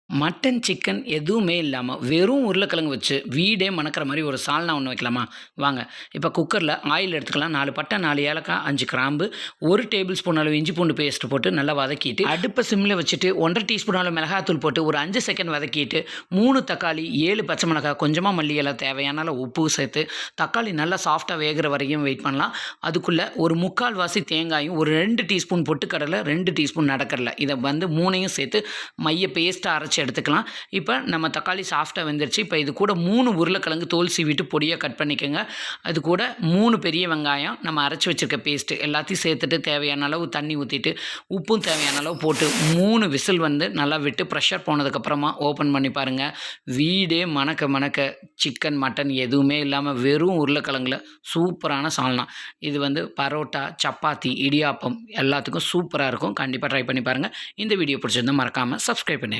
Mutton, chicken எதுவுமே இல்லாம, வெறும் உருளைக்கிழங்கு வச்சு வீடே மணக்கிற மாரி ஒரு சால்னா ஒண்ணு வைக்கலாமா? வாங்க. இப்ப குக்கர்ல ஆயில் எடுத்துக்கலாம். 4 பட்டை, 4 ஏலக்காய், 5 கிராம்பு, 1 டேபிள் ஸ்பூன் அளவு இஞ்சி பூண்டு பேஸ்ட் போட்டு நல்லா வதக்கிட்டு, அடுப்ப சிம்ல வச்சுட்டு 1 1/2 டீஸ்பூன் அளவு மிளகாய்த்தூள் போட்டு ஒரு 5 செகண்ட் வதக்கிட்டு, 3 தக்காளி, 7 பச்சை மிளகாய், கொஞ்சமா மல்லி இலை, தேவையான அளவு உப்பு சேர்த்து, தக்காளி நல்லா சாஃப்ட்டா வேகுற வரையும் வெயிட் பண்ணலாம். அதுக்குள்ள ஒரு 3/4 வாசி தேங்காயும், ஒரு 2 டீஸ்பூன் பொட்டுக்கடலை, 2 டீஸ்பூன் நெடக்கடலை இத வந்து 3யும் சேர்த்து மைய பேஸ்ட்டா அரைச்சு எடுத்துக்கலாம். இப்போ நம்ம தக்காளி சாஃப்ட்டா வெந்துருச்சு. இப்போ இது கூட 3 உருளைக்கிழங்கு தோல் சீவிட்டு பொடியா கட் பண்ணிக்கோங்க. அது கூட 3 பெரிய வெங்காயம், நம்ம அரைச்சு வச்சிருக்க பேஸ்ட் எல்லாத்தையும் சேர்த்துட்டு தேவையான அளவு தண்ணி ஊத்திட்டு, உப்பும் தேவையான அளவு போட்டு 3 விசில் வந்து நல்லா விட்டு ப்ரெஷர் போனதுக்கப்புறமா ஓப்பன் பண்ணி பாருங்க. வீடே மணக்க மணக்க சிக்கன், மட்டன் எதுவுமே இல்லாம வெறும் உருளைக்கிழங்குல சூப்பரான சால்னா. இது வந்து பரோட்டா, சப்பாத்தி, இடியாப்பம் எல்லாத்துக்கும் சூப்பரா இருக்கும். கண்டிப்பா ட்ரை பண்ணி பாருங்க. இந்த வீடியோ பிடிச்சிருந்தா மறக்காம சப்ஸ்கிரைப் பண்ணுங்க.